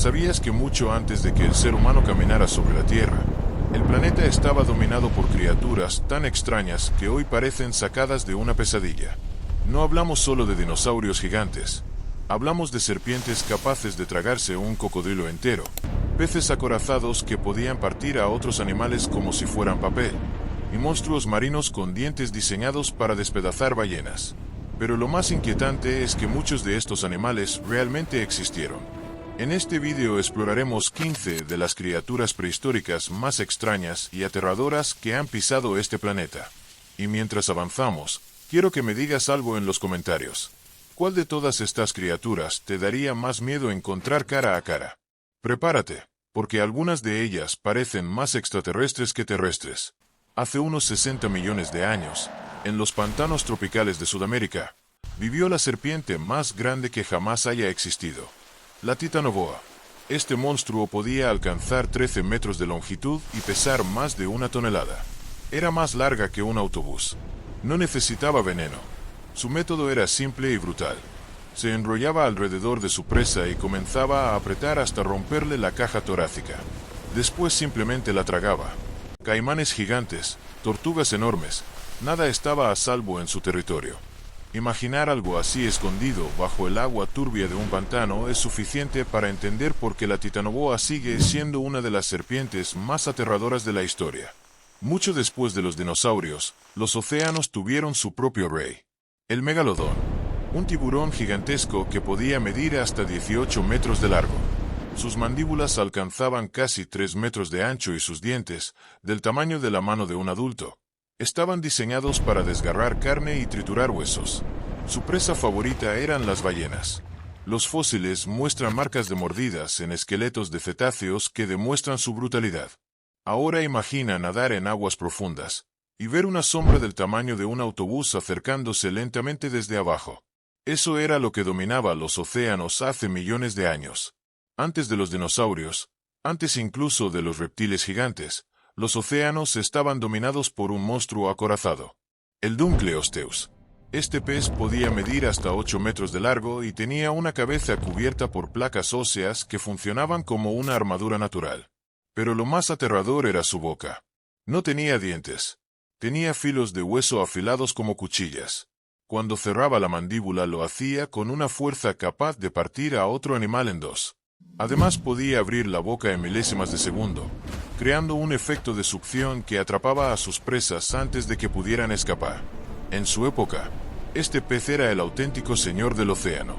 ¿Sabías que mucho antes de que el ser humano caminara sobre la Tierra, el planeta estaba dominado por criaturas tan extrañas que hoy parecen sacadas de una pesadilla? No hablamos solo de dinosaurios gigantes. Hablamos de serpientes capaces de tragarse un cocodrilo entero, peces acorazados que podían partir a otros animales como si fueran papel, y monstruos marinos con dientes diseñados para despedazar ballenas. Pero lo más inquietante es que muchos de estos animales realmente existieron. En este vídeo exploraremos 15 de las criaturas prehistóricas más extrañas y aterradoras que han pisado este planeta. Y mientras avanzamos, quiero que me digas algo en los comentarios. ¿Cuál de todas estas criaturas te daría más miedo encontrar cara a cara? Prepárate, porque algunas de ellas parecen más extraterrestres que terrestres. Hace unos 60 millones de años, en los pantanos tropicales de Sudamérica, vivió la serpiente más grande que jamás haya existido, la Titanoboa. Este monstruo podía alcanzar 13 metros de longitud y pesar más de 1 tonelada. Era más larga que un autobús. No necesitaba veneno. Su método era simple y brutal. Se enrollaba alrededor de su presa y comenzaba a apretar hasta romperle la caja torácica. Después simplemente la tragaba. Caimanes gigantes, tortugas enormes, nada estaba a salvo en su territorio. Imaginar algo así escondido bajo el agua turbia de un pantano es suficiente para entender por qué la Titanoboa sigue siendo una de las serpientes más aterradoras de la historia. Mucho después de los dinosaurios, los océanos tuvieron su propio rey, el megalodón, un tiburón gigantesco que podía medir hasta 18 metros de largo. Sus mandíbulas alcanzaban casi 3 metros de ancho y sus dientes, del tamaño de la mano de un adulto, estaban diseñados para desgarrar carne y triturar huesos. Su presa favorita eran las ballenas. Los fósiles muestran marcas de mordidas en esqueletos de cetáceos que demuestran su brutalidad. Ahora imagina nadar en aguas profundas y ver una sombra del tamaño de un autobús acercándose lentamente desde abajo. Eso era lo que dominaba los océanos hace millones de años. Antes de los dinosaurios, antes incluso de los reptiles gigantes, los océanos estaban dominados por un monstruo acorazado, el Dunkleosteus. Este pez podía medir hasta 8 metros de largo y tenía una cabeza cubierta por placas óseas que funcionaban como una armadura natural. Pero lo más aterrador era su boca. No tenía dientes. Tenía filos de hueso afilados como cuchillas. Cuando cerraba la mandíbula lo hacía con una fuerza capaz de partir a otro animal en dos. Además podía abrir la boca en milésimas de segundo, creando un efecto de succión que atrapaba a sus presas antes de que pudieran escapar. En su época, este pez era el auténtico señor del océano.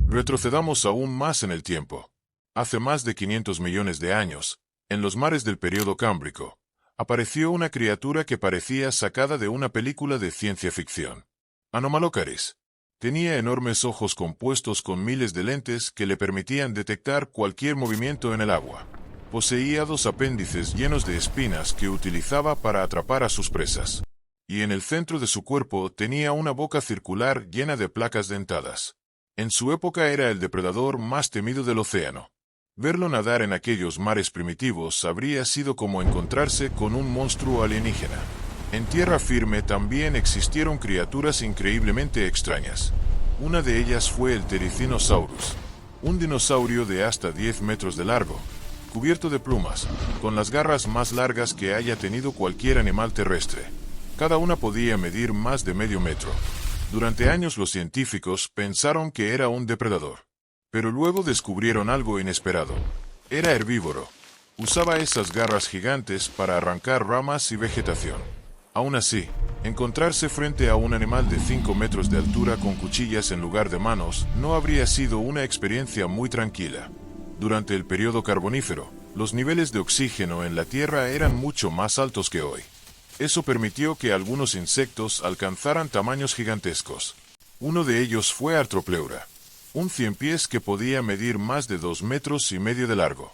Retrocedamos aún más en el tiempo. Hace más de 500 millones de años, en los mares del período Cámbrico, apareció una criatura que parecía sacada de una película de ciencia ficción. Anomalocaris. Tenía enormes ojos compuestos con miles de lentes que le permitían detectar cualquier movimiento en el agua. Poseía 2 apéndices llenos de espinas que utilizaba para atrapar a sus presas. Y en el centro de su cuerpo tenía una boca circular llena de placas dentadas. En su época era el depredador más temido del océano. Verlo nadar en aquellos mares primitivos habría sido como encontrarse con un monstruo alienígena. En tierra firme también existieron criaturas increíblemente extrañas. Una de ellas fue el Therizinosaurus, un dinosaurio de hasta 10 metros de largo, cubierto de plumas, con las garras más largas que haya tenido cualquier animal terrestre. Cada una podía medir más de medio metro. Durante años los científicos pensaron que era un depredador. Pero luego descubrieron algo inesperado. Era herbívoro. Usaba esas garras gigantes para arrancar ramas y vegetación. Aún así, encontrarse frente a un animal de 5 metros de altura con cuchillas en lugar de manos no habría sido una experiencia muy tranquila. Durante el período carbonífero, los niveles de oxígeno en la Tierra eran mucho más altos que hoy. Eso permitió que algunos insectos alcanzaran tamaños gigantescos. Uno de ellos fue Arthropleura, un ciempiés que podía medir más de 2,5 metros de largo.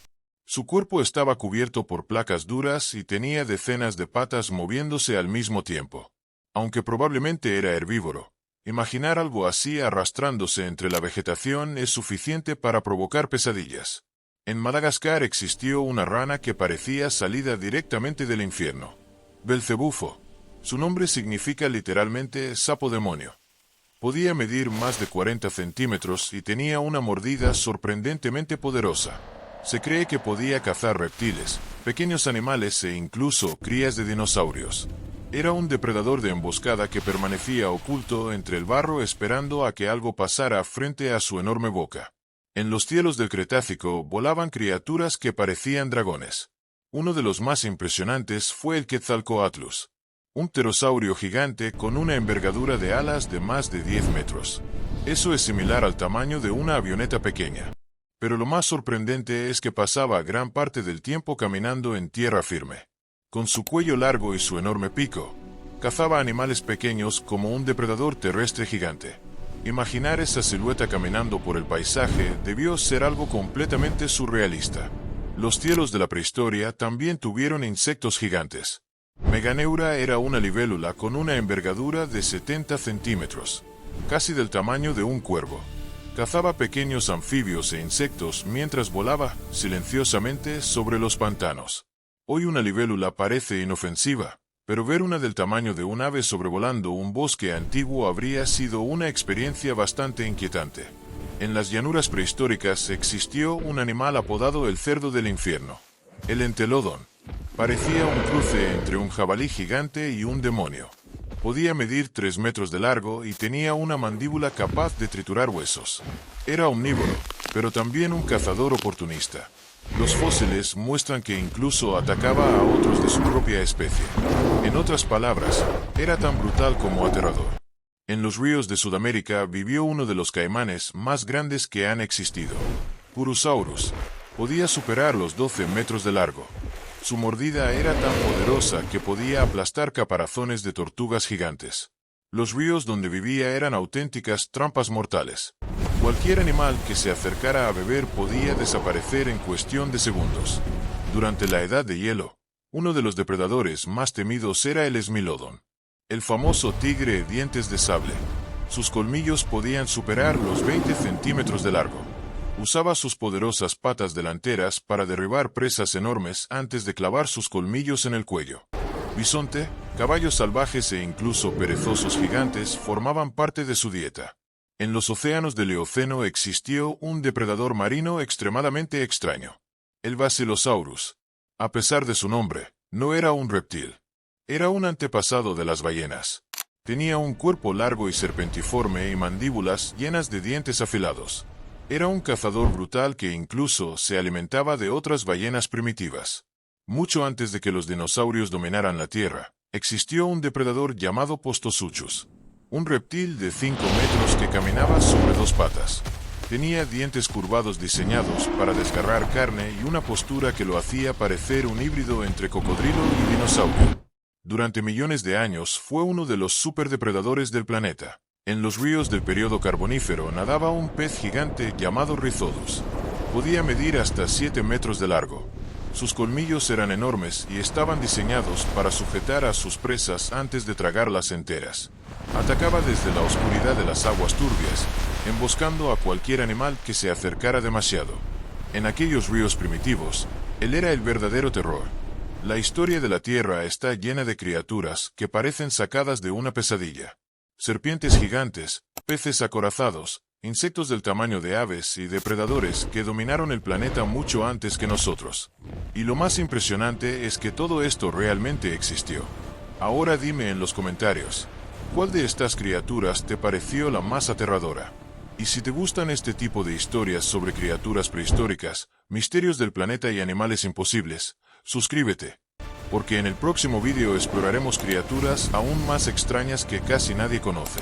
Su cuerpo estaba cubierto por placas duras y tenía decenas de patas moviéndose al mismo tiempo. Aunque probablemente era herbívoro, imaginar algo así arrastrándose entre la vegetación es suficiente para provocar pesadillas. En Madagascar existió una rana que parecía salida directamente del infierno. Belcebufo. Su nombre significa literalmente sapo demonio. Podía medir más de 40 centímetros y tenía una mordida sorprendentemente poderosa. Se cree que podía cazar reptiles, pequeños animales e incluso crías de dinosaurios. Era un depredador de emboscada que permanecía oculto entre el barro esperando a que algo pasara frente a su enorme boca. En los cielos del Cretácico volaban criaturas que parecían dragones. Uno de los más impresionantes fue el Quetzalcóatlus, un pterosaurio gigante con una envergadura de alas de más de 10 metros. Eso es similar al tamaño de una avioneta pequeña. Pero lo más sorprendente es que pasaba gran parte del tiempo caminando en tierra firme. Con su cuello largo y su enorme pico, cazaba animales pequeños como un depredador terrestre gigante. Imaginar esa silueta caminando por el paisaje debió ser algo completamente surrealista. Los cielos de la prehistoria también tuvieron insectos gigantes. Meganeura era una libélula con una envergadura de 70 centímetros, casi del tamaño de un cuervo. Cazaba pequeños anfibios e insectos mientras volaba silenciosamente sobre los pantanos. Hoy una libélula parece inofensiva, pero ver una del tamaño de un ave sobrevolando un bosque antiguo habría sido una experiencia bastante inquietante. En las llanuras prehistóricas existió un animal apodado el cerdo del infierno, el entelodon. Parecía un cruce entre un jabalí gigante y un demonio. Podía medir 3 metros de largo y tenía una mandíbula capaz de triturar huesos. Era omnívoro, pero también un cazador oportunista. Los fósiles muestran que incluso atacaba a otros de su propia especie. En otras palabras, era tan brutal como aterrador. En los ríos de Sudamérica vivió uno de los caimanes más grandes que han existido. Purosaurus. Podía superar los 12 metros de largo. Su mordida era tan poderosa que podía aplastar caparazones de tortugas gigantes. Los ríos donde vivía eran auténticas trampas mortales. Cualquier animal que se acercara a beber podía desaparecer en cuestión de segundos. Durante la Edad de Hielo, uno de los depredadores más temidos era el Smilodon, el famoso tigre de dientes de sable. Sus colmillos podían superar los 20 centímetros de largo. Usaba sus poderosas patas delanteras para derribar presas enormes antes de clavar sus colmillos en el cuello. Bisonte, caballos salvajes e incluso perezosos gigantes formaban parte de su dieta. En los océanos del Eoceno existió un depredador marino extremadamente extraño, el Basilosaurus. A pesar de su nombre, no era un reptil. Era un antepasado de las ballenas. Tenía un cuerpo largo y serpentiforme y mandíbulas llenas de dientes afilados. Era un cazador brutal que incluso se alimentaba de otras ballenas primitivas. Mucho antes de que los dinosaurios dominaran la Tierra, existió un depredador llamado Postosuchus, un reptil de 5 metros que caminaba sobre 2 patas. Tenía dientes curvados diseñados para desgarrar carne y una postura que lo hacía parecer un híbrido entre cocodrilo y dinosaurio. Durante millones de años fue uno de los superdepredadores del planeta. En los ríos del período carbonífero nadaba un pez gigante llamado Rhizodus. Podía medir hasta 7 metros de largo. Sus colmillos eran enormes y estaban diseñados para sujetar a sus presas antes de tragarlas enteras. Atacaba desde la oscuridad de las aguas turbias, emboscando a cualquier animal que se acercara demasiado. En aquellos ríos primitivos, él era el verdadero terror. La historia de la Tierra está llena de criaturas que parecen sacadas de una pesadilla. Serpientes gigantes, peces acorazados, insectos del tamaño de aves y depredadores que dominaron el planeta mucho antes que nosotros. Y lo más impresionante es que todo esto realmente existió. Ahora dime en los comentarios, ¿cuál de estas criaturas te pareció la más aterradora? Y si te gustan este tipo de historias sobre criaturas prehistóricas, misterios del planeta y animales imposibles, suscríbete, porque en el próximo vídeo exploraremos criaturas aún más extrañas que casi nadie conoce.